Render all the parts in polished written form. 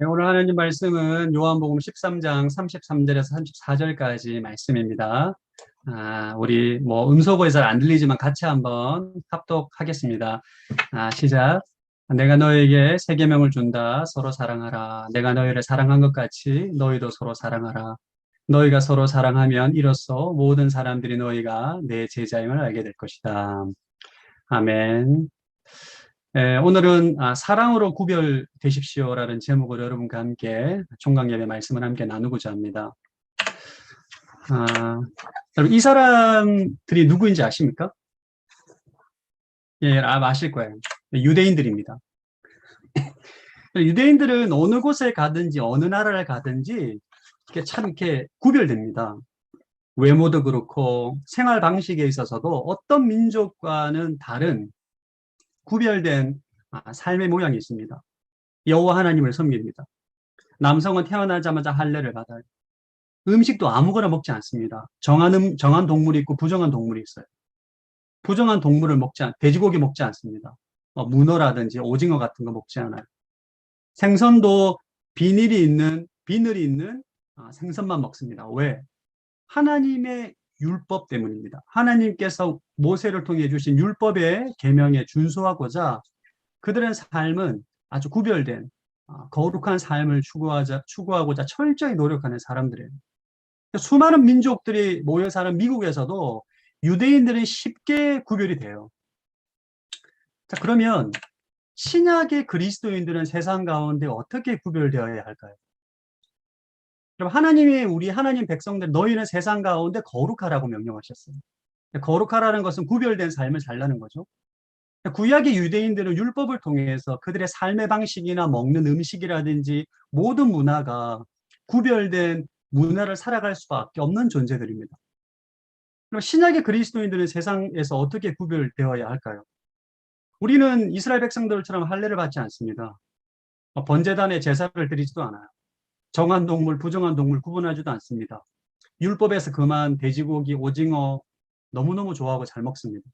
네, 오늘 하나님 말씀은 요한복음 13장 33절에서 34절까지 말씀입니다. 우리 음소거에 잘 안 들리지만 같이 한번 합독하겠습니다. 시작. 내가 너에게 새 계명을 준다. 서로 사랑하라. 내가 너희를 사랑한 것 같이 너희도 서로 사랑하라. 너희가 서로 사랑하면 이로써 모든 사람들이 너희가 내 제자임을 알게 될 것이다. 아멘. 오늘은 사랑으로 구별되십시오라는 제목으로 여러분과 함께 총각예배 말씀을 함께 나누고자 합니다. 여러분 이 사람들이 누구인지 아십니까? 예, 아실 거예요. 유대인들입니다. 유대인들은 어느 곳에 가든지 어느 나라를 가든지 이렇게 구별됩니다. 외모도 그렇고 생활 방식에 있어서도 어떤 민족과는 다른 구별된 삶의 모양이 있습니다. 여호와 하나님을 섬깁니다. 남성은 태어나자마자 할례를 받아요. 음식도 아무거나 먹지 않습니다. 정한 동물이 있고 부정한 동물이 있어요. 부정한 동물을 돼지고기 먹지 않습니다. 문어라든지 오징어 같은 거 먹지 않아요. 생선도 비늘이 있는 생선만 먹습니다. 왜? 하나님의 율법 때문입니다. 하나님께서 모세를 통해 주신 율법의 계명에 준수하고자 그들의 삶은 아주 구별된 거룩한 삶을 추구하고자 철저히 노력하는 사람들이에요. 수많은 민족들이 모여 사는 미국에서도 유대인들은 쉽게 구별이 돼요. 자, 그러면 신약의 그리스도인들은 세상 가운데 어떻게 구별되어야 할까요? 그럼 우리 하나님 백성들, 너희는 세상 가운데 거룩하라고 명령하셨어요. 거룩하라는 것은 구별된 삶을 살라는 거죠. 구약의 유대인들은 율법을 통해서 그들의 삶의 방식이나 먹는 음식이라든지 모든 문화가 구별된 문화를 살아갈 수밖에 없는 존재들입니다. 그럼 신약의 그리스도인들은 세상에서 어떻게 구별되어야 할까요? 우리는 이스라엘 백성들처럼 할례를 받지 않습니다. 번제단에 제사를 드리지도 않아요. 정한 동물, 부정한 동물 구분하지도 않습니다. 율법에서 그만 돼지고기, 오징어 너무너무 좋아하고 잘 먹습니다.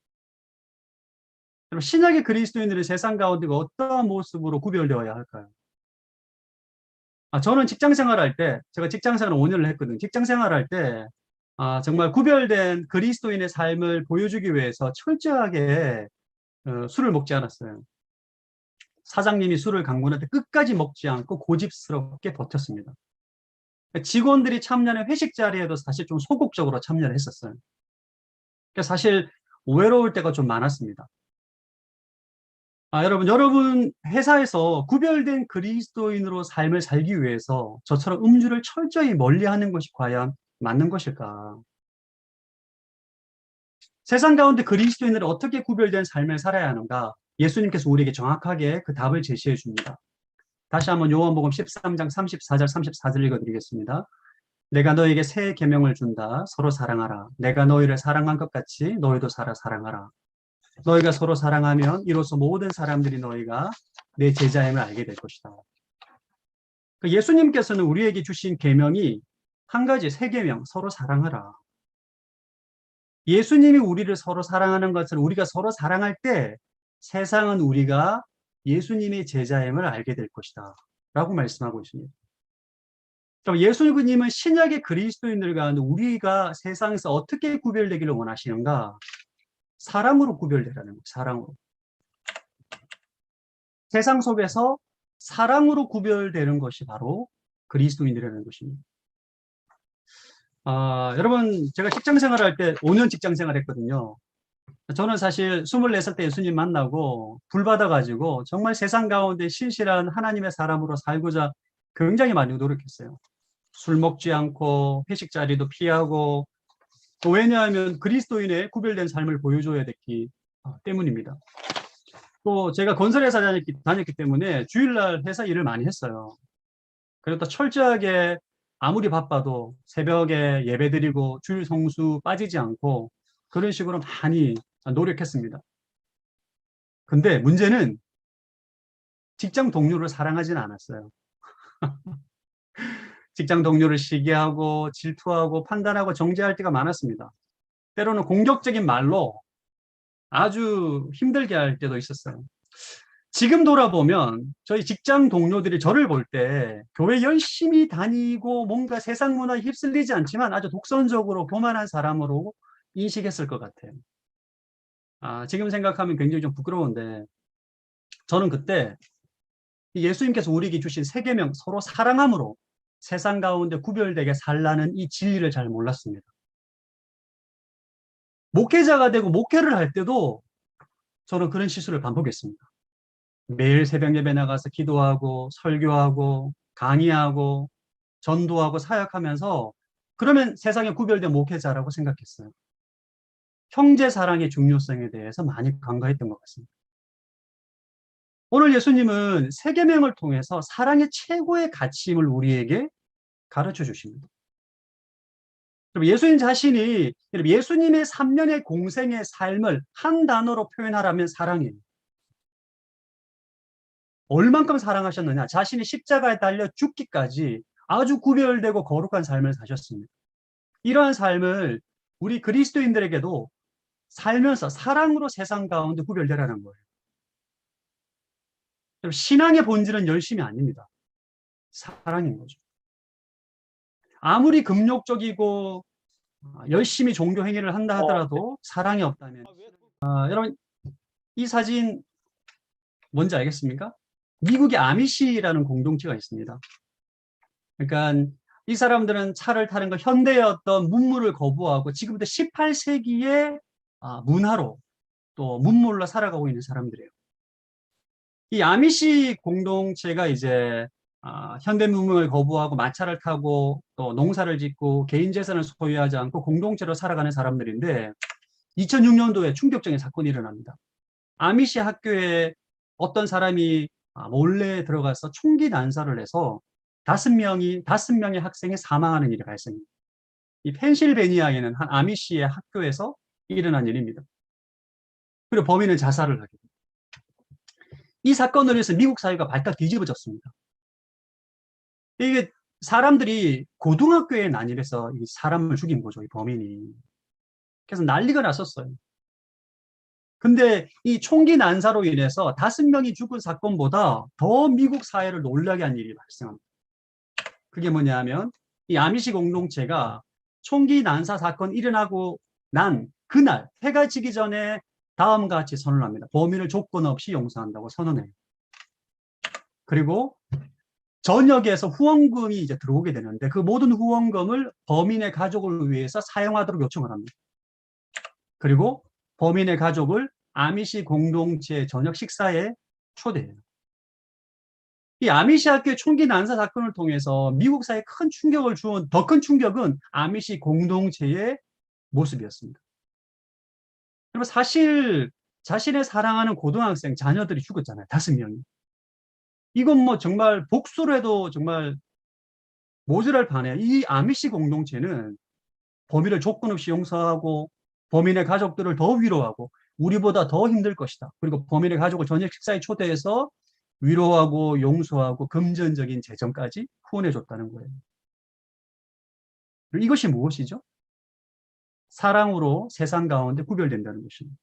그럼 신약의 그리스도인들은 세상 가운데 어떠한 모습으로 구별되어야 할까요? 저는 직장 생활할 때, 제가 직장 생활을 5년을 했거든요. 직장 생활할 때, 정말 구별된 그리스도인의 삶을 보여주기 위해서 철저하게 술을 먹지 않았어요. 사장님이 술을 강권할 때 끝까지 먹지 않고 고집스럽게 버텼습니다. 직원들이 참여하는 회식 자리에도 사실 좀 소극적으로 참여를 했었어요. 그래서 사실 외로울 때가 좀 많았습니다. 여러분 회사에서 구별된 그리스도인으로 삶을 살기 위해서 저처럼 음주를 철저히 멀리하는 것이 과연 맞는 것일까? 세상 가운데 그리스도인을 어떻게 구별된 삶을 살아야 하는가? 예수님께서 우리에게 정확하게 그 답을 제시해 줍니다. 다시 한번 요한복음 13장 34절 34절 읽어드리겠습니다. 내가 너에게 새 계명을 준다. 서로 사랑하라. 내가 너희를 사랑한 것 같이 너희도 사랑하라. 너희가 서로 사랑하면 이로써 모든 사람들이 너희가 내 제자임을 알게 될 것이다. 예수님께서는 우리에게 주신 계명이 한 가지, 새 계명, 서로 사랑하라. 예수님이 우리를 서로 사랑하는 것을 우리가 서로 사랑할 때 세상은 우리가 예수님의 제자임을 알게 될 것이다. 라고 말씀하고 있습니다. 그럼 예수님은 신약의 그리스도인들 가운데 우리가 세상에서 어떻게 구별되기를 원하시는가? 사랑으로 구별되라는 거예요. 사랑으로. 세상 속에서 사랑으로 구별되는 것이 바로 그리스도인이라는 것입니다. 여러분, 제가 직장 생활할 때 5년 직장 생활했거든요. 저는 사실 24살 때 예수님 만나고 불받아가지고 정말 세상 가운데 신실한 하나님의 사람으로 살고자 굉장히 많이 노력했어요. 술 먹지 않고 회식 자리도 피하고, 또 왜냐하면 그리스도인의 구별된 삶을 보여줘야 됐기 때문입니다. 또 제가 건설회사 다녔기 때문에 주일날 회사 일을 많이 했어요. 그리고 또 철저하게 아무리 바빠도 새벽에 예배드리고 주일 성수 빠지지 않고 그런 식으로 많이 노력했습니다. 근데 문제는 직장 동료를 사랑하지는 않았어요. 직장 동료를 시기하고 질투하고 판단하고 정죄할 때가 많았습니다. 때로는 공격적인 말로 아주 힘들게 할 때도 있었어요. 지금 돌아보면 저희 직장 동료들이 저를 볼 때 교회 열심히 다니고 뭔가 세상 문화에 휩쓸리지 않지만 아주 독선적으로 교만한 사람으로 인식했을 것 같아요. 지금 생각하면 굉장히 좀 부끄러운데 저는 그때 예수님께서 우리에게 주신 세 계명 서로 사랑함으로 세상 가운데 구별되게 살라는 이 진리를 잘 몰랐습니다. 목회자가 되고 목회를 할 때도 저는 그런 실수를 반복했습니다. 매일 새벽 예배 나가서 기도하고 설교하고 강의하고 전도하고 사역하면서 그러면 세상에 구별된 목회자라고 생각했어요. 형제 사랑의 중요성에 대해서 많이 간과했던 것 같습니다. 오늘 예수님은 세 계명을 통해서 사랑의 최고의 가치임을 우리에게 가르쳐 주십니다. 예수님 자신이 예수님의 3년의 공생의 삶을 한 단어로 표현하라면 사랑이에요. 얼만큼 사랑하셨느냐? 자신이 십자가에 달려 죽기까지 아주 구별되고 거룩한 삶을 사셨습니다. 이러한 삶을 우리 그리스도인들에게도 살면서 사랑으로 세상 가운데 구별되라는 거예요. 신앙의 본질은 열심이 아닙니다. 사랑인 거죠. 아무리 금욕적이고 열심히 종교 행위를 한다 하더라도 사랑이 없다면 여러분 이 사진 뭔지 알겠습니까? 미국의 아미시라는 공동체가 있습니다. 그러니까 이 사람들은 차를 타는 거 현대의 어떤 문물을 거부하고 지금부터 18세기의 문화로 또 문물로 살아가고 있는 사람들이에요. 이 아미시 공동체가 이제 현대 문명을 거부하고 마차를 타고 또 농사를 짓고 개인 재산을 소유하지 않고 공동체로 살아가는 사람들인데 2006년도에 충격적인 사건이 일어납니다. 아미시 학교에 어떤 사람이 몰래 들어가서 총기 난사를 해서 다섯 명의 학생이 사망하는 일이 발생합니다. 이 펜실베니아에는 한 아미시의 학교에서 일어난 일입니다. 그리고 범인은 자살을 하게 됩니다. 이 사건으로 해서 미국 사회가 발칵 뒤집어졌습니다. 이게 사람들이 고등학교에 난입해서 이 사람을 죽인 거죠, 이 범인이. 그래서 난리가 났었어요. 근데 이 총기 난사로 인해서 5명이 죽은 사건보다 더 미국 사회를 놀라게 한 일이 발생합니다. 그게 뭐냐면 이 아미시 공동체가 총기 난사 사건 일어나고 난 그날 해가 지기 전에 다음과 같이 선언을 합니다. 범인을 조건 없이 용서한다고 선언해요. 그리고 전역에서 후원금이 이제 들어오게 되는데 그 모든 후원금을 범인의 가족을 위해서 사용하도록 요청을 합니다. 그리고 범인의 가족을 아미시 공동체 저녁 식사에 초대해요. 이 아미시 학교의 총기 난사 사건을 통해서 미국 사회에 큰 충격을 주은 더 큰 충격은 아미시 공동체의 모습이었습니다. 그리고 사실 자신의 사랑하는 고등학생 자녀들이 죽었잖아요. 5명이. 이건 뭐 정말 복수로 해도 정말 모자랄 판에 이 아미시 공동체는 범인을 조건 없이 용서하고 범인의 가족들을 더 위로하고 우리보다 더 힘들 것이다. 그리고 범인의 가족을 저녁 식사에 초대해서 위로하고 용서하고 금전적인 재정까지 후원해 줬다는 거예요. 이것이 무엇이죠? 사랑으로 세상 가운데 구별된다는 것입니다.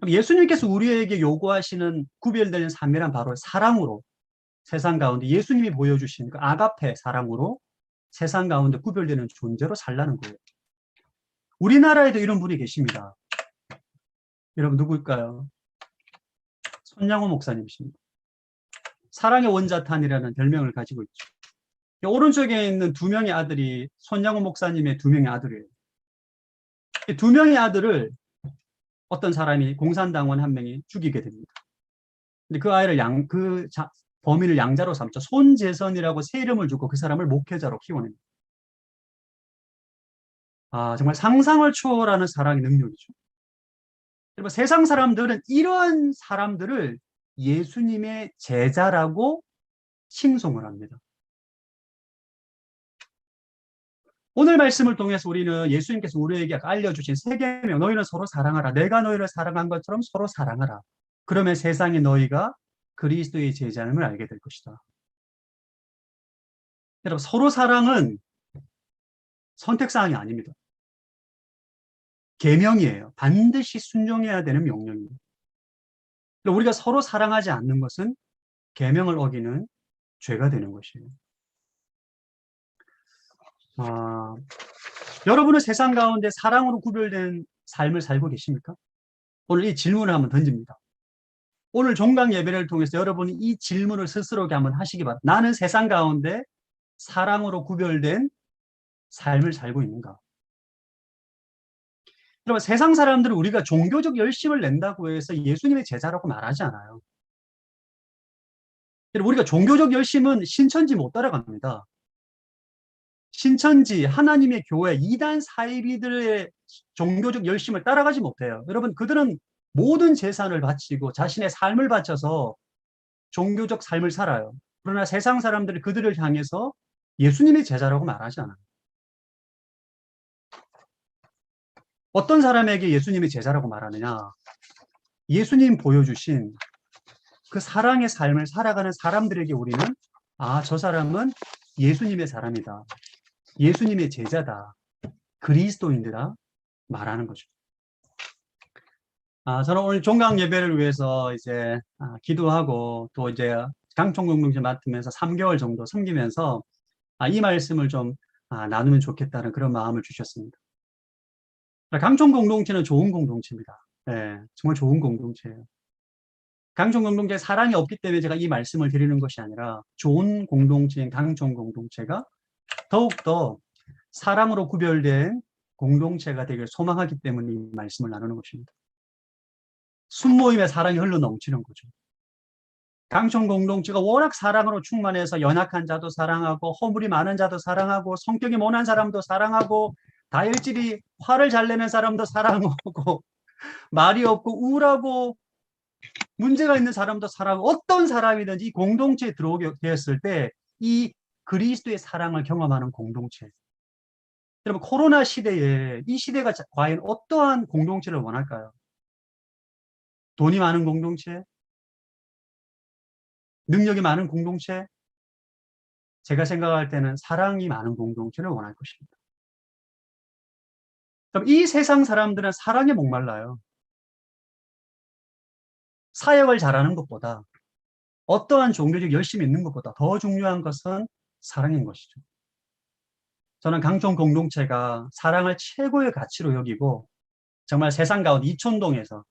예수님께서 우리에게 요구하시는 구별되는 삶이란 바로 사랑으로 세상 가운데 예수님이 보여주신 그 아가페 사랑으로 세상 가운데 구별되는 존재로 살라는 거예요. 우리나라에도 이런 분이 계십니다. 여러분 누구일까요? 손양호 목사님이십니다. 사랑의 원자탄이라는 별명을 가지고 있죠. 오른쪽에 있는 2명의 아들이 손양호 목사님의 2명의 아들이에요. 이 2명의 아들을 어떤 사람이 공산당원 한 명이 죽이게 됩니다. 근데 그 아이를 범인을 양자로 삼죠. 손재선이라고 새 이름을 주고 그 사람을 목회자로 키워냅니다. 정말 상상을 초월하는 사랑의 능력이죠. 여러분, 세상 사람들은 이러한 사람들을 예수님의 제자라고 칭송을 합니다. 오늘 말씀을 통해서 우리는 예수님께서 우리에게 알려주신 3계명, 너희는 서로 사랑하라. 내가 너희를 사랑한 것처럼 서로 사랑하라. 그러면 세상에 너희가 그리스도의 제자임을 알게 될 것이다. 여러분, 서로 사랑은 선택사항이 아닙니다. 계명이에요. 반드시 순종해야 되는 명령입니다. 우리가 서로 사랑하지 않는 것은 계명을 어기는 죄가 되는 것이에요. 여러분은 세상 가운데 사랑으로 구별된 삶을 살고 계십니까? 오늘 이 질문을 한번 던집니다. 오늘 종강 예배를 통해서 여러분이 이 질문을 스스로에게 한번 하시기 바랍니다. 나는 세상 가운데 사랑으로 구별된 삶을 살고 있는가? 여러분, 세상 사람들은 우리가 종교적 열심을 낸다고 해서 예수님의 제자라고 말하지 않아요. 우리가 종교적 열심은 신천지 못 따라갑니다. 신천지, 하나님의 교회, 이단 사이비들의 종교적 열심을 따라가지 못해요. 여러분, 그들은 모든 재산을 바치고 자신의 삶을 바쳐서 종교적 삶을 살아요. 그러나 세상 사람들이 그들을 향해서 예수님의 제자라고 말하지 않아요. 어떤 사람에게 예수님의 제자라고 말하느냐? 예수님 보여주신 그 사랑의 삶을 살아가는 사람들에게 우리는 저 사람은 예수님의 사람이다. 예수님의 제자다. 그리스도인들아 말하는 거죠. 저는 오늘 종강 예배를 위해서 이제 기도하고 또 이제 강총공동체 맡으면서 3개월 정도 섬기면서 이 말씀을 좀 나누면 좋겠다는 그런 마음을 주셨습니다. 강총공동체는 좋은 공동체입니다. 네, 정말 좋은 공동체예요. 강총공동체에 사랑이 없기 때문에 제가 이 말씀을 드리는 것이 아니라 좋은 공동체인 강총공동체가 더욱더 사랑으로 구별된 공동체가 되길 소망하기 때문에 이 말씀을 나누는 것입니다. 순모임에 사랑이 흘러 넘치는 거죠. 강총공동체가 워낙 사랑으로 충만해서 연약한 자도 사랑하고 허물이 많은 자도 사랑하고 성격이 모난 사람도 사랑하고 다혈질이 화를 잘 내는 사람도 사랑하고 말이 없고 우울하고 문제가 있는 사람도 사랑하고 어떤 사람이든지 이 공동체에 들어오게 되었을 때 이 그리스도의 사랑을 경험하는 공동체. 여러분, 코로나 시대에 이 시대가 과연 어떠한 공동체를 원할까요? 돈이 많은 공동체? 능력이 많은 공동체? 제가 생각할 때는 사랑이 많은 공동체를 원할 것입니다. 그럼 이 세상 사람들은 사랑에 목말라요. 사역을 잘하는 것보다 어떠한 종교적 열심이 있는 것보다 더 중요한 것은 사랑인 것이죠. 저는 강총 공동체가 사랑을 최고의 가치로 여기고 정말 세상 가운데 이촌동에서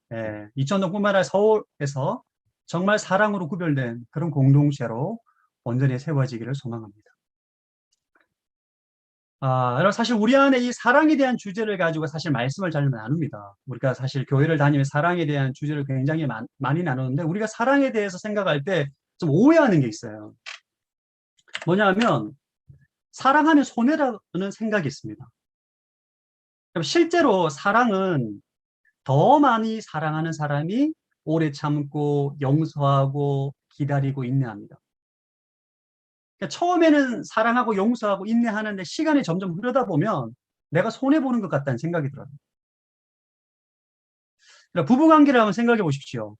이촌동뿐만 아니라 서울에서 정말 사랑으로 구별된 그런 공동체로 온전히 세워지기를 소망합니다. 여러분, 사실 우리 안에 이 사랑에 대한 주제를 가지고 사실 말씀을 잘 나눕니다. 우리가 사실 교회를 다니면서 사랑에 대한 주제를 굉장히 많이 나누는데 우리가 사랑에 대해서 생각할 때 좀 오해하는 게 있어요. 뭐냐면 사랑하면 손해라는 생각이 있습니다. 실제로 사랑은 더 많이 사랑하는 사람이 오래 참고 용서하고 기다리고 인내합니다. 그러니까 처음에는 사랑하고 용서하고 인내하는데 시간이 점점 흐르다 보면 내가 손해보는 것 같다는 생각이 들어요. 그러니까 부부관계를 한번 생각해 보십시오.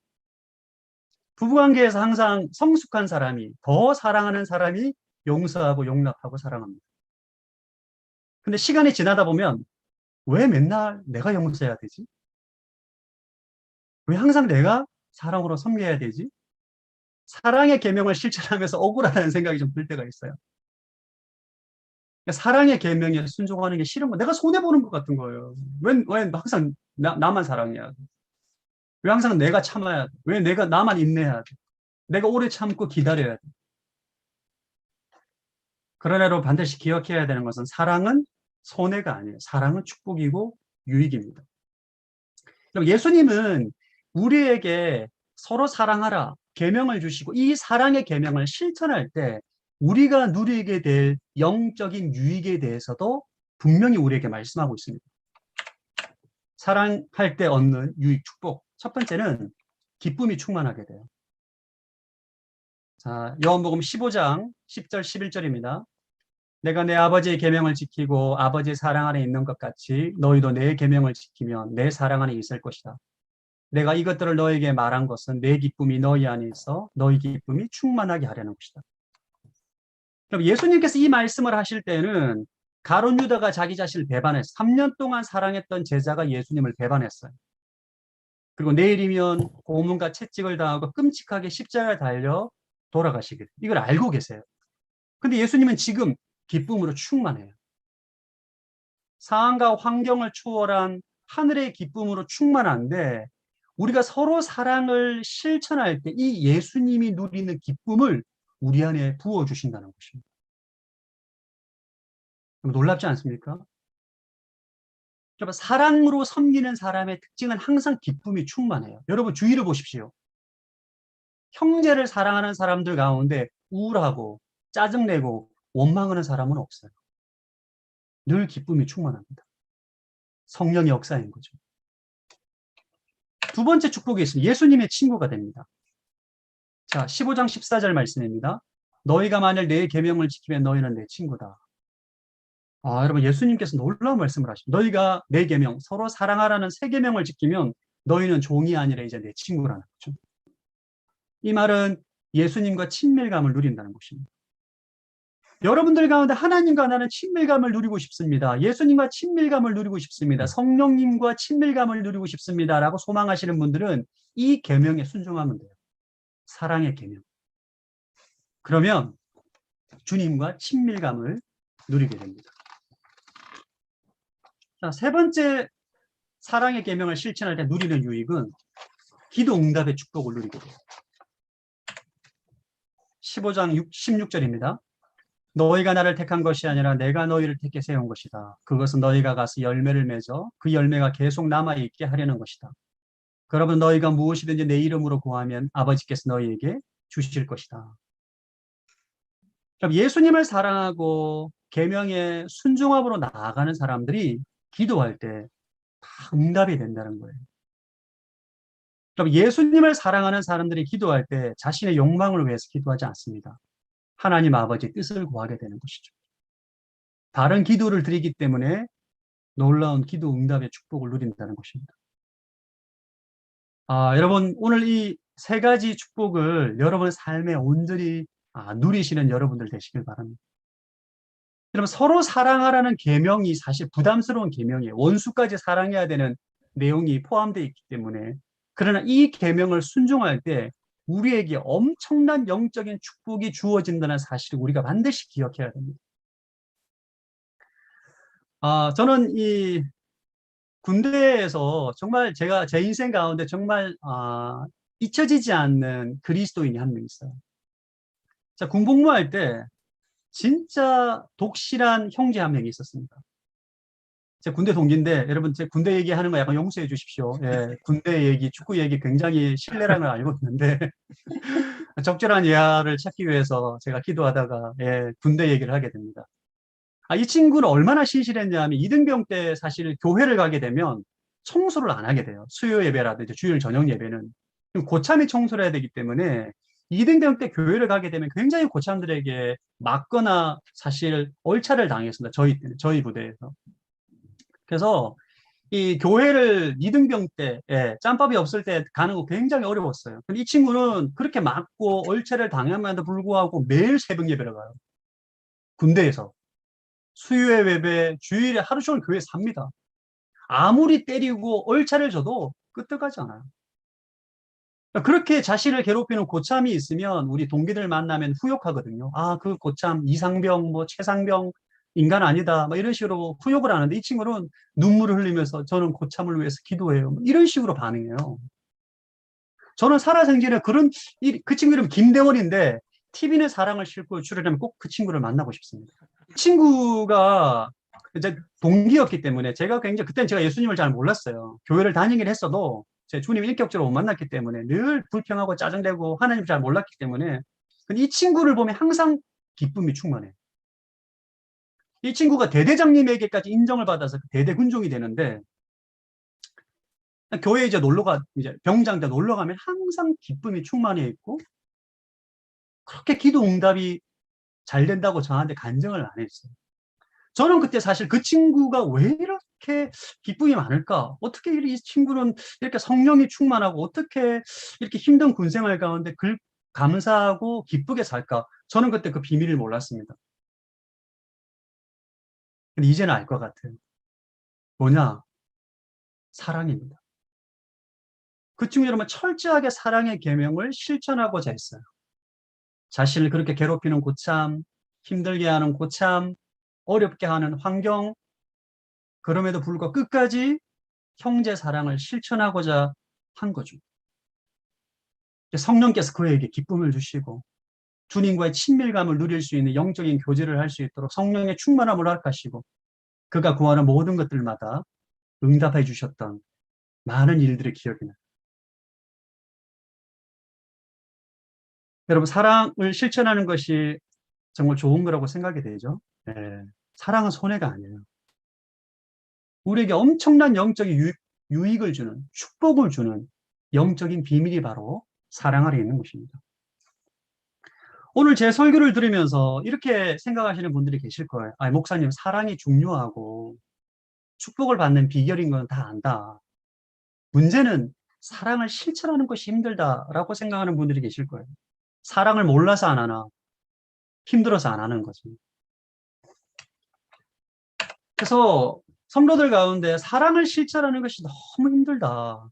부부관계에서 항상 성숙한 사람이, 더 사랑하는 사람이 용서하고 용납하고 사랑합니다. 근데 시간이 지나다 보면 왜 맨날 내가 용서해야 되지? 왜 항상 내가 사랑으로 섬겨야 되지? 사랑의 계명을 실천하면서 억울하다는 생각이 좀 들 때가 있어요. 사랑의 계명에 순종하는 게 싫은 거, 내가 손해보는 것 같은 거예요. 왜 항상 나만 사랑해야 돼? 왜 항상 내가 참아야 돼? 왜 나만 인내해야 돼? 내가 오래 참고 기다려야 돼? 그러나 반드시 기억해야 되는 것은 사랑은 손해가 아니에요. 사랑은 축복이고 유익입니다. 그럼 예수님은 우리에게 서로 사랑하라 계명을 주시고 이 사랑의 계명을 실천할 때 우리가 누리게 될 영적인 유익에 대해서도 분명히 우리에게 말씀하고 있습니다. 사랑할 때 얻는 유익, 축복. 첫 번째는 기쁨이 충만하게 돼요. 자, 요한복음 15장 10절 11절입니다. 내가 내 아버지의 계명을 지키고 아버지의 사랑 안에 있는 것 같이 너희도 내 계명을 지키면 내 사랑 안에 있을 것이다. 내가 이것들을 너에게 말한 것은 내 기쁨이 너희 안에 있어 너희 기쁨이 충만하게 하려는 것이다. 그럼 예수님께서 이 말씀을 하실 때는 가룟 유다가 자기 자신을 배반했어요. 3년 동안 사랑했던 제자가 예수님을 배반했어요. 그리고 내일이면 고문과 채찍을 당하고 끔찍하게 십자가에 달려 돌아가시게 돼요. 이걸 알고 계세요. 근데 예수님은 지금 기쁨으로 충만해요. 상황과 환경을 초월한 하늘의 기쁨으로 충만한데 우리가 서로 사랑을 실천할 때 이 예수님이 누리는 기쁨을 우리 안에 부어주신다는 것입니다. 놀랍지 않습니까? 여러분, 사랑으로 섬기는 사람의 특징은 항상 기쁨이 충만해요. 여러분, 주위를 보십시오. 형제를 사랑하는 사람들 가운데 우울하고 짜증내고 원망하는 사람은 없어요. 늘 기쁨이 충만합니다. 성령의 역사인 거죠. 두 번째 축복이 있습니다. 예수님의 친구가 됩니다. 자, 15장 14절 말씀입니다. 너희가 만일 내 계명을 지키면 너희는 내 친구다. 여러분, 예수님께서 놀라운 말씀을 하십니다. 너희가 내 계명, 서로 사랑하라는 새 계명을 지키면 너희는 종이 아니라 이제 내 친구라는 거죠. 이 말은 예수님과 친밀감을 누린다는 것입니다. 여러분들 가운데 하나님과 나는 친밀감을 누리고 싶습니다. 예수님과 친밀감을 누리고 싶습니다. 성령님과 친밀감을 누리고 싶습니다. 라고 소망하시는 분들은 이 계명에 순종하면 돼요. 사랑의 계명. 그러면 주님과 친밀감을 누리게 됩니다. 자, 세 번째 사랑의 계명을 실천할 때 누리는 유익은 기도 응답의 축복을 누리게 돼요. 15장 16절입니다. 너희가 나를 택한 것이 아니라 내가 너희를 택해 세운 것이다. 그것은 너희가 가서 열매를 맺어 그 열매가 계속 남아있게 하려는 것이다. 그러면 너희가 무엇이든지 내 이름으로 구하면 아버지께서 너희에게 주실 것이다. 그럼 예수님을 사랑하고 계명에 순종함으로 나아가는 사람들이 기도할 때 다 응답이 된다는 거예요. 그럼 예수님을 사랑하는 사람들이 기도할 때 자신의 욕망을 위해서 기도하지 않습니다. 하나님 아버지 뜻을 구하게 되는 것이죠. 바른 기도를 드리기 때문에 놀라운 기도 응답의 축복을 누린다는 것입니다. 여러분, 오늘 이 세 가지 축복을 여러분의 삶에 온전히 누리시는 여러분들 되시길 바랍니다. 여러분, 서로 사랑하라는 계명이 사실 부담스러운 계명이에요. 원수까지 사랑해야 되는 내용이 포함되어 있기 때문에. 그러나 이 계명을 순종할 때 우리에게 엄청난 영적인 축복이 주어진다는 사실을 우리가 반드시 기억해야 됩니다. 저는 이 군대에서 정말 제가 제 인생 가운데 정말 잊혀지지 않는 그리스도인이 한 명 있어요. 자, 군복무할 때 진짜 독실한 형제 한 명이 있었습니다. 제 군대 동기인데 여러분 제 군대 얘기하는 거 약간 용서해 주십시오. 예, 군대 얘기, 축구 얘기 굉장히 신뢰라는 걸 알고 있는데 적절한 예화를 찾기 위해서 제가 기도하다가 군대 얘기를 하게 됩니다. 이 친구는 얼마나 신실했냐면 이등병 때 사실 교회를 가게 되면 청소를 안 하게 돼요. 수요 예배라든지 주일 저녁 예배는 고참이 청소를 해야 되기 때문에 이등병 때 교회를 가게 되면 굉장히 고참들에게 맞거나 사실 얼차를 당했습니다. 저희 부대에서. 그래서 이 교회를 이등병 때, 짬밥이 없을 때 가는 거 굉장히 어려웠어요. 근데 이 친구는 그렇게 맞고 얼차를 당함에도 불구하고 매일 새벽 예배를 가요. 군대에서. 수요일 예배, 주일에 하루 종일 교회에 삽니다. 아무리 때리고 얼차를 줘도 끄떡하지 않아요. 그렇게 자신을 괴롭히는 고참이 있으면 우리 동기들 만나면 후욕하거든요. 그 고참 이상병, 뭐 최상병, 인간 아니다. 뭐 이런 식으로 후욕을 하는데 이 친구는 눈물을 흘리면서 저는 고참을 위해서 기도해요. 뭐 이런 식으로 반응해요. 저는 살아생전에 그 친구 이름 김대원인데 TV는 사랑을 싣고 출연하면 꼭 그 친구를 만나고 싶습니다. 친구가 이제 동기였기 때문에 그때는 제가 예수님을 잘 몰랐어요. 교회를 다니긴 했어도 제 주님 인격적으로 못 만났기 때문에 늘 불평하고 짜증내고 하나님 잘 몰랐기 때문에 근데 이 친구를 보면 항상 기쁨이 충만해. 이 친구가 대대장님에게까지 인정을 받아서 대대 군종이 되는데 교회 이제 병장 때 놀러 가면 항상 기쁨이 충만해 있고 그렇게 기도 응답이 잘 된다고 저한테 간증을 안 했어요. 저는 그때 사실 그 친구가 왜 이렇게 기쁨이 많을까? 어떻게 이 친구는 이렇게 성령이 충만하고 어떻게 이렇게 힘든 군생활 가운데 감사하고 기쁘게 살까? 저는 그때 그 비밀을 몰랐습니다. 근데 이제는 알 것 같아요. 뭐냐? 사랑입니다. 그 친구들은 철저하게 사랑의 계명을 실천하고자 했어요. 자신을 그렇게 괴롭히는 고참, 힘들게 하는 고참, 어렵게 하는 환경, 그럼에도 불구하고 끝까지 형제 사랑을 실천하고자 한 거죠. 성령께서 그에게 기쁨을 주시고 주님과의 친밀감을 누릴 수 있는 영적인 교제를 할 수 있도록 성령의 충만함을 허락하시고 그가 구하는 모든 것들마다 응답해 주셨던 많은 일들의 기억이 나요. 여러분, 사랑을 실천하는 것이 정말 좋은 거라고 생각이 되죠. 네. 사랑은 손해가 아니에요. 우리에게 엄청난 영적인 유익을 주는, 축복을 주는 영적인 비밀이 바로 사랑 안에 있는 것입니다. 오늘 제 설교를 들으면서 이렇게 생각하시는 분들이 계실 거예요. 아, 목사님, 사랑이 중요하고 축복을 받는 비결인 건 다 안다. 문제는 사랑을 실천하는 것이 힘들다라고 생각하는 분들이 계실 거예요. 사랑을 몰라서 안 하나, 힘들어서 안 하는 거죠. 그래서 성도들 가운데 사랑을 실천하는 것이 너무 힘들다.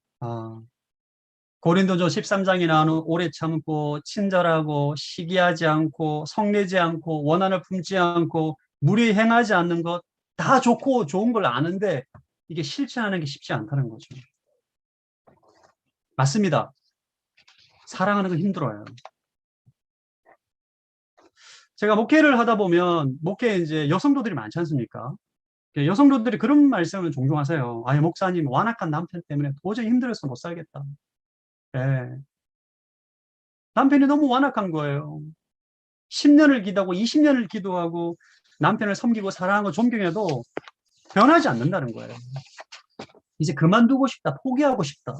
고린도전 13장에 나오는 오래 참고 친절하고 시기하지 않고 성내지 않고 원한을 품지 않고 무리 행하지 않는 것 다 좋고 좋은 걸 아는데 이게 실천하는 게 쉽지 않다는 거죠. 맞습니다. 사랑하는 건 힘들어요. 제가 목회를 하다 보면 목회에 이제 여성도들이 많지 않습니까? 여성도들이 그런 말씀을 종종 하세요. 아, 목사님, 완악한 남편 때문에 도저히 힘들어서 못 살겠다. 예. 남편이 너무 완악한 거예요. 10년을 기도하고 20년을 기도하고 남편을 섬기고 사랑하고 존경해도 변하지 않는다는 거예요. 이제 그만두고 싶다, 포기하고 싶다.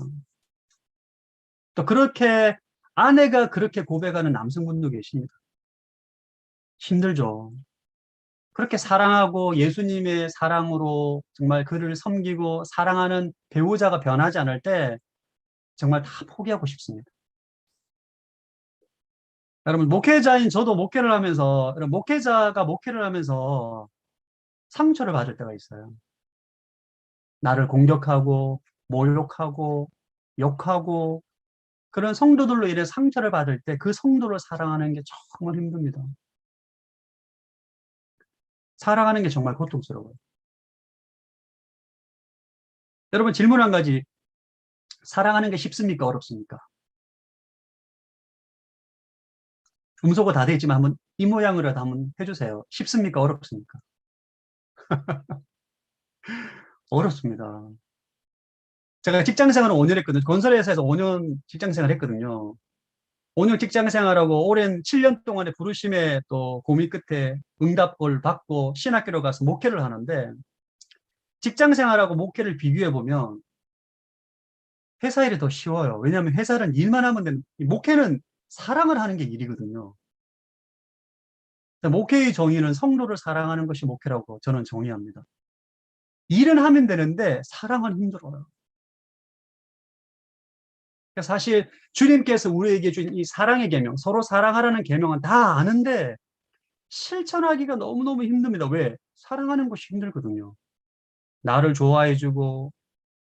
또 그렇게 아내가 그렇게 고백하는 남성분도 계십니다. 힘들죠. 그렇게 사랑하고 예수님의 사랑으로 정말 그를 섬기고 사랑하는 배우자가 변하지 않을 때 정말 다 포기하고 싶습니다. 여러분, 목회자인 저도 목회를 하면서, 목회자가 목회를 하면서 상처를 받을 때가 있어요. 나를 공격하고, 모욕하고, 욕하고, 그런 성도들로 인해 상처를 받을 때 그 성도를 사랑하는 게 정말 힘듭니다. 사랑하는 게 정말 고통스러워요. 여러분, 질문 한 가지. 사랑하는 게 쉽습니까? 어렵습니까? 음소거 다 되지만 한번 이 모양으로라도 한번 해주세요. 쉽습니까? 어렵습니까? 어렵습니다. 제가 직장 생활을 5년 했거든요. 건설회사에서 5년 직장 생활 했거든요. 5년 직장 생활하고 오랜 7년 동안의 부르심의 또 고민 끝에 응답을 받고 신학교로 가서 목회를 하는데 직장 생활하고 목회를 비교해 보면 회사 일이 더 쉬워요. 왜냐하면 회사는 일만 하면 되는, 목회는 사랑을 하는 게 일이거든요. 목회의 정의는 성도를 사랑하는 것이 목회라고 저는 정의합니다. 일은 하면 되는데 사랑은 힘들어요. 사실 주님께서 우리에게 준 이 사랑의 계명, 서로 사랑하라는 계명은 다 아는데 실천하기가 너무너무 힘듭니다. 왜? 사랑하는 것이 힘들거든요. 나를 좋아해주고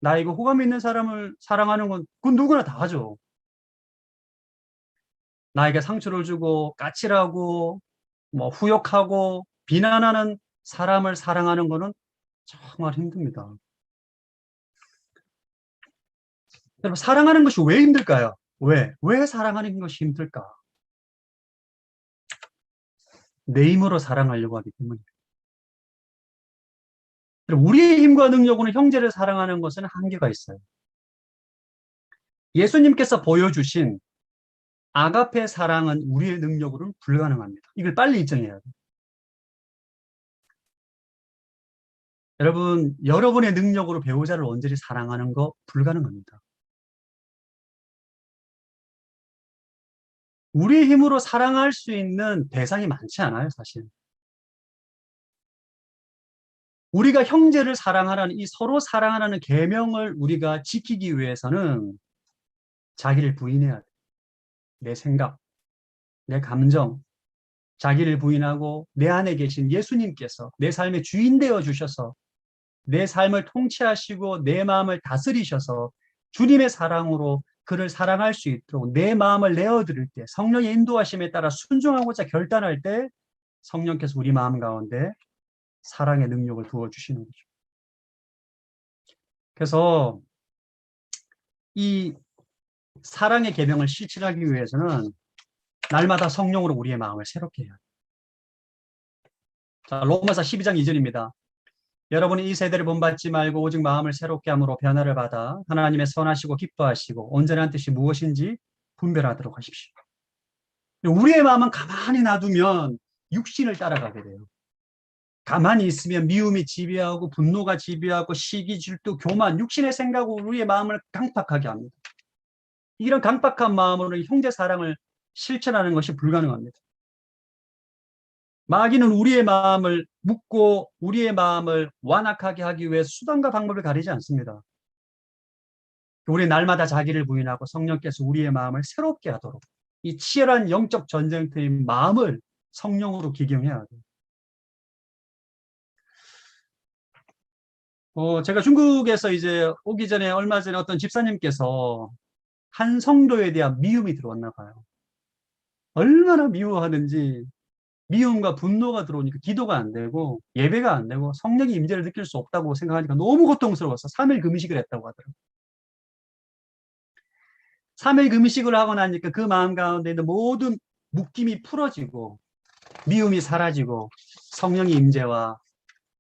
나에게 호감 있는 사람을 사랑하는 건 그건 누구나 다 하죠. 나에게 상처를 주고 까칠하고 뭐 후욕하고 비난하는 사람을 사랑하는 거는 정말 힘듭니다. 여러분, 사랑하는 것이 왜 힘들까요? 왜 사랑하는 것이 힘들까? 내 힘으로 사랑하려고 하기 때문입니다. 우리의 힘과 능력으로는 형제를 사랑하는 것은 한계가 있어요. 예수님께서 보여주신 아가페 사랑은 우리의 능력으로는 불가능합니다. 이걸 빨리 인정해야 돼요. 여러분, 여러분의 능력으로 배우자를 온전히 사랑하는 거 불가능합니다. 우리의 힘으로 사랑할 수 있는 대상이 많지 않아요, 사실. 우리가 형제를 사랑하라는 이 서로 사랑하라는 계명을 우리가 지키기 위해서는 자기를 부인해야 돼. 내 생각, 내 감정, 자기를 부인하고 내 안에 계신 예수님께서 내 삶의 주인 되어 주셔서 내 삶을 통치하시고 내 마음을 다스리셔서 주님의 사랑으로 그를 사랑할 수 있도록 내 마음을 내어드릴 때, 성령의 인도하심에 따라 순종하고자 결단할 때 성령께서 우리 마음 가운데 사랑의 능력을 부어주시는 거죠. 그래서 이 사랑의 계명을 실천하기 위해서는 날마다 성령으로 우리의 마음을 새롭게 해야 돼요. 자, 로마서 12장 2절입니다. 여러분이 이 세대를 본받지 말고 오직 마음을 새롭게 함으로 변화를 받아 하나님의 선하시고 기뻐하시고 온전한 뜻이 무엇인지 분별하도록 하십시오. 우리의 마음은 가만히 놔두면 육신을 따라가게 돼요. 가만히 있으면 미움이 지배하고 분노가 지배하고 시기, 질투, 교만, 육신의 생각으로 우리의 마음을 강팍하게 합니다. 이런 강팍한 마음으로 형제 사랑을 실천하는 것이 불가능합니다. 마귀는 우리의 마음을 묶고 우리의 마음을 완악하게 하기 위해서 수단과 방법을 가리지 않습니다. 우리 날마다 자기를 부인하고 성령께서 우리의 마음을 새롭게 하도록 이 치열한 영적 전쟁터인 마음을 성령으로 기경해야 돼요. 제가 중국에서 이제 오기 전에 얼마 전에 어떤 집사님께서 한 성도에 대한 미움이 들어왔나 봐요. 얼마나 미워하는지 미움과 분노가 들어오니까 기도가 안 되고 예배가 안 되고 성령의 임재를 느낄 수 없다고 생각하니까 너무 고통스러워서 3일 금식을 했다고 하더라고요. 3일 금식을 하고 나니까 그 마음 가운데 있는 모든 묶임이 풀어지고 미움이 사라지고 성령의 임재와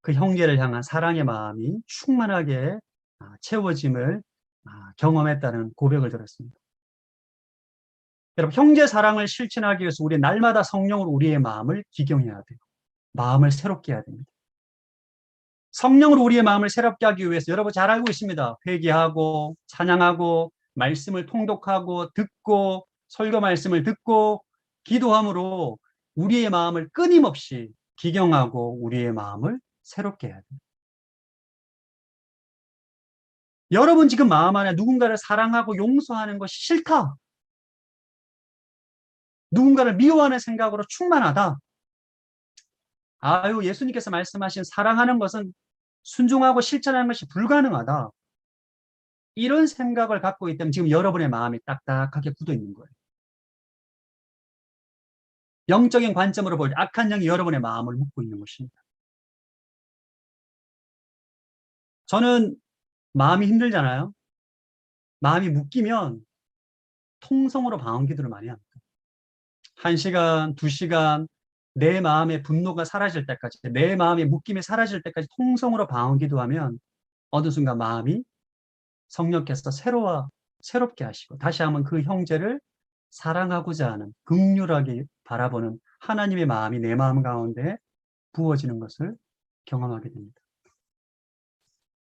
그 형제를 향한 사랑의 마음이 충만하게 채워짐을 경험했다는 고백을 들었습니다. 여러분, 형제 사랑을 실천하기 위해서 우리 날마다 성령으로 우리의 마음을 기경해야 돼요. 마음을 새롭게 해야 됩니다. 성령으로 우리의 마음을 새롭게 하기 위해서 여러분 잘 알고 있습니다. 회개하고 찬양하고 말씀을 통독하고 듣고 설교 말씀을 듣고 기도함으로 우리의 마음을 끊임없이 기경하고 우리의 마음을 새롭게 해야 돼요. 여러분 지금 마음 안에 누군가를 사랑하고 용서하는 것이 싫다. 누군가를 미워하는 생각으로 충만하다. 아유, 예수님께서 말씀하신 사랑하는 것은 순종하고 실천하는 것이 불가능하다. 이런 생각을 갖고 있다면 지금 여러분의 마음이 딱딱하게 굳어 있는 거예요. 영적인 관점으로 볼 때 악한 영이 여러분의 마음을 묶고 있는 것입니다. 저는 마음이 힘들잖아요. 마음이 묶이면 통성으로 방언 기도를 많이 합니다. 1시간, 2시간 내 마음의 분노가 사라질 때까지, 내 마음의 묶임이 사라질 때까지 통성으로 방언 기도하면 어느 순간 마음이 성령께서 새롭게 하시고 다시 한번 그 형제를 사랑하고자 하는 긍휼하게 바라보는 하나님의 마음이 내 마음 가운데 부어지는 것을 경험하게 됩니다.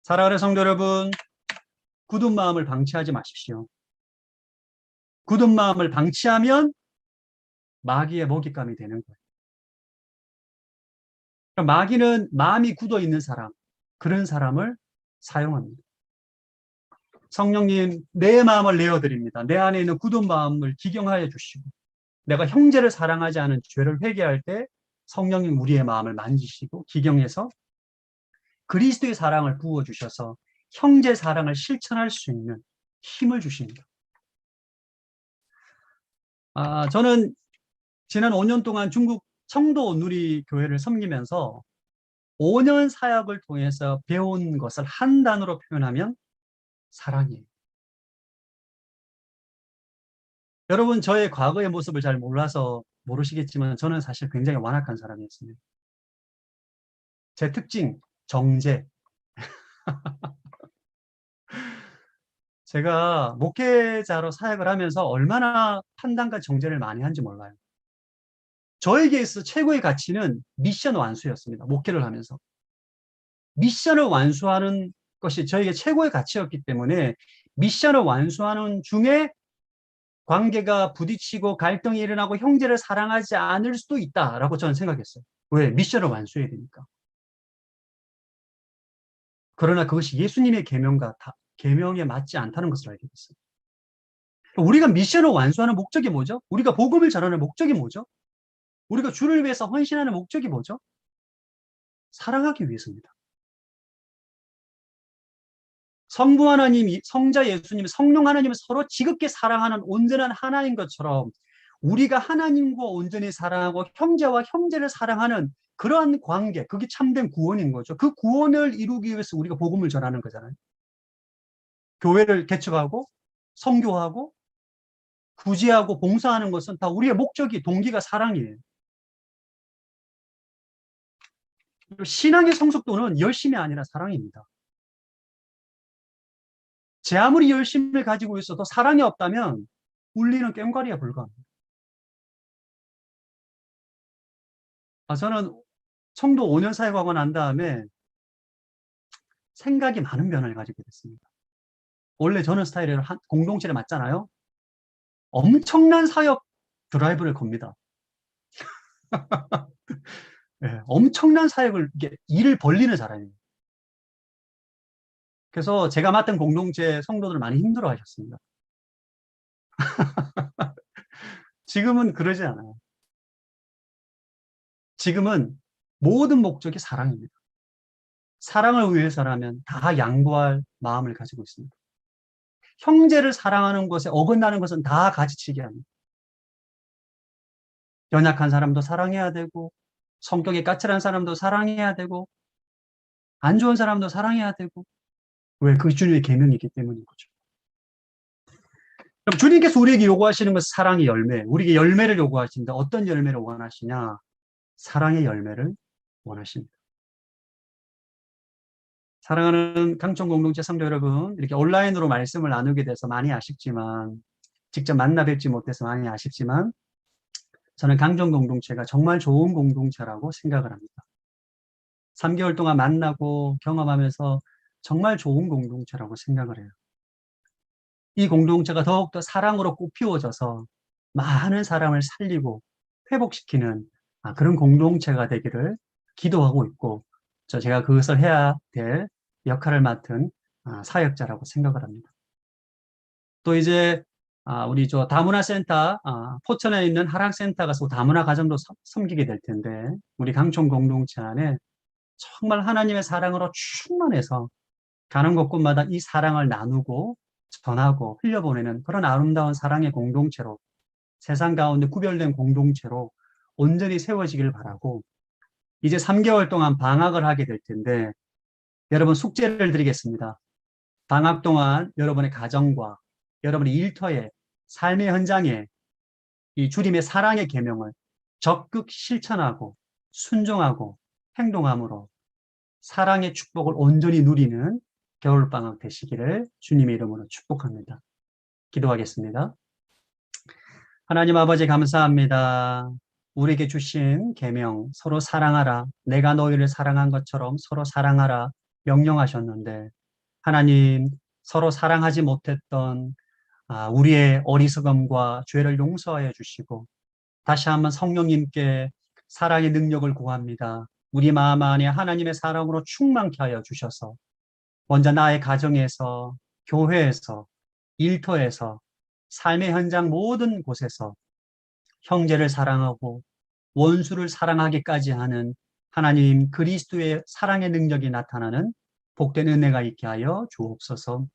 사랑하는 성도 여러분, 굳은 마음을 방치하지 마십시오. 굳은 마음을 방치하면 마귀의 먹잇감이 되는 거예요. 마귀는 마음이 굳어 있는 사람, 그런 사람을 사용합니다. 성령님, 내 마음을 내어드립니다. 내 안에 있는 굳은 마음을 기경하여 주시고 내가 형제를 사랑하지 않은 죄를 회개할 때 성령님 우리의 마음을 만지시고 기경해서 그리스도의 사랑을 부어주셔서 형제 사랑을 실천할 수 있는 힘을 주십니다. 저는 지난 5년 동안 중국 청도 누리교회를 섬기면서 5년 사역을 통해서 배운 것을 한 단어로 표현하면 사랑이에요. 여러분, 저의 과거의 모습을 잘 몰라서 모르시겠지만 저는 사실 굉장히 완악한 사람이었습니다. 제 특징, 정죄. 제가 목회자로 사역을 하면서 얼마나 판단과 정죄를 많이 한지 몰라요. 저에게 있어 최고의 가치는 미션 완수였습니다. 목회를 하면서. 미션을 완수하는 것이 저에게 최고의 가치였기 때문에 미션을 완수하는 중에 관계가 부딪히고 갈등이 일어나고 형제를 사랑하지 않을 수도 있다라고 저는 생각했어요. 왜? 미션을 완수해야 되니까. 그러나 그것이 예수님의 계명에 맞지 않다는 것을 알게 됐어요. 우리가 미션을 완수하는 목적이 뭐죠? 우리가 복음을 전하는 목적이 뭐죠? 우리가 주를 위해서 헌신하는 목적이 뭐죠? 사랑하기 위해서입니다. 성부 하나님, 성자 예수님, 성령 하나님을 서로 지극히 사랑하는 온전한 하나인 것처럼 우리가 하나님과 온전히 사랑하고 형제와 형제를 사랑하는 그러한 관계, 그게 참된 구원인 거죠. 그 구원을 이루기 위해서 우리가 복음을 전하는 거잖아요. 교회를 개척하고 선교하고 구제하고 봉사하는 것은 다 우리의 목적이, 동기가 사랑이에요. 신앙의 성숙도는 열심이 아니라 사랑입니다. 제 아무리 열심을 가지고 있어도 사랑이 없다면 울리는 꽹과리에 불과합니다. 저는 청도 5년 사역하고 난 다음에 생각이 많은 변화를 가지게 됐습니다. 원래 저는 스타일이 공동체를 맞잖아요. 엄청난 사역 드라이브를 겁니다. 네, 엄청난 사역을, 일을 벌리는 사람이에요. 그래서 제가 맡은 공동체 성도들 많이 힘들어 하셨습니다. 지금은 그러지 않아요. 지금은 모든 목적이 사랑입니다. 사랑을 위해서라면 다 양보할 마음을 가지고 있습니다. 형제를 사랑하는 것에 어긋나는 것은 다 가지치기 합니다. 연약한 사람도 사랑해야 되고, 성격이 까칠한 사람도 사랑해야 되고, 안 좋은 사람도 사랑해야 되고, 왜? 그 주님의 계명이기 때문인 거죠. 그럼 주님께서 우리에게 요구하시는 것은 사랑의 열매, 우리에게 열매를 요구하신다. 어떤 열매를 원하시냐? 사랑의 열매를 원하십니다. 사랑하는 강촌 공동체 성도 여러분, 이렇게 온라인으로 말씀을 나누게 돼서 많이 아쉽지만, 직접 만나 뵙지 못해서 많이 아쉽지만, 저는 강촌 공동체가 정말 좋은 공동체라고 생각을 합니다. 3개월 동안 만나고 경험하면서 정말 좋은 공동체라고 생각을 해요. 이 공동체가 더욱더 사랑으로 꽃피워져서 많은 사람을 살리고 회복시키는 그런 공동체가 되기를 기도하고 있고, 제가 그것을 해야 될 역할을 맡은 사역자라고 생각을 합니다. 또 이제 우리 다문화센터, 포천에 있는 하락센터 가서 다문화 가정도 섬기게 될 텐데, 우리 강촌 공동체 안에 정말 하나님의 사랑으로 충만해서 가는 곳곳마다 이 사랑을 나누고 전하고 흘려보내는 그런 아름다운 사랑의 공동체로, 세상 가운데 구별된 공동체로 온전히 세워지길 바라고, 이제 3개월 동안 방학을 하게 될 텐데 여러분 숙제를 드리겠습니다. 방학 동안 여러분의 가정과 여러분의 일터에, 삶의 현장에 이 주님의 사랑의 계명을 적극 실천하고 순종하고 행동함으로 사랑의 축복을 온전히 누리는 겨울방학 되시기를 주님의 이름으로 축복합니다. 기도하겠습니다. 하나님 아버지 감사합니다. 우리에게 주신 계명, 서로 사랑하라, 내가 너희를 사랑한 것처럼 서로 사랑하라 명령하셨는데, 하나님 서로 사랑하지 못했던 우리의 어리석음과 죄를 용서하여 주시고, 다시 한번 성령님께 사랑의 능력을 구합니다. 우리 마음 안에 하나님의 사랑으로 충만케 하여 주셔서 먼저 나의 가정에서, 교회에서, 일터에서, 삶의 현장 모든 곳에서 형제를 사랑하고 원수를 사랑하기까지 하는 하나님 그리스도의 사랑의 능력이 나타나는 복된 은혜가 있게 하여 주옵소서.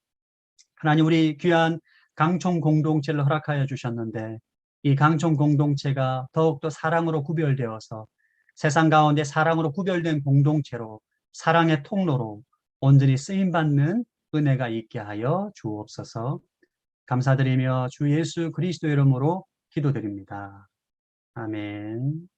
하나님, 우리 귀한 강촌 공동체를 허락하여 주셨는데 이 강촌 공동체가 더욱더 사랑으로 구별되어서 세상 가운데 사랑으로 구별된 공동체로, 사랑의 통로로 온전히 쓰임받는 은혜가 있게 하여 주옵소서. 감사드리며 주 예수 그리스도 이름으로 기도드립니다. 아멘.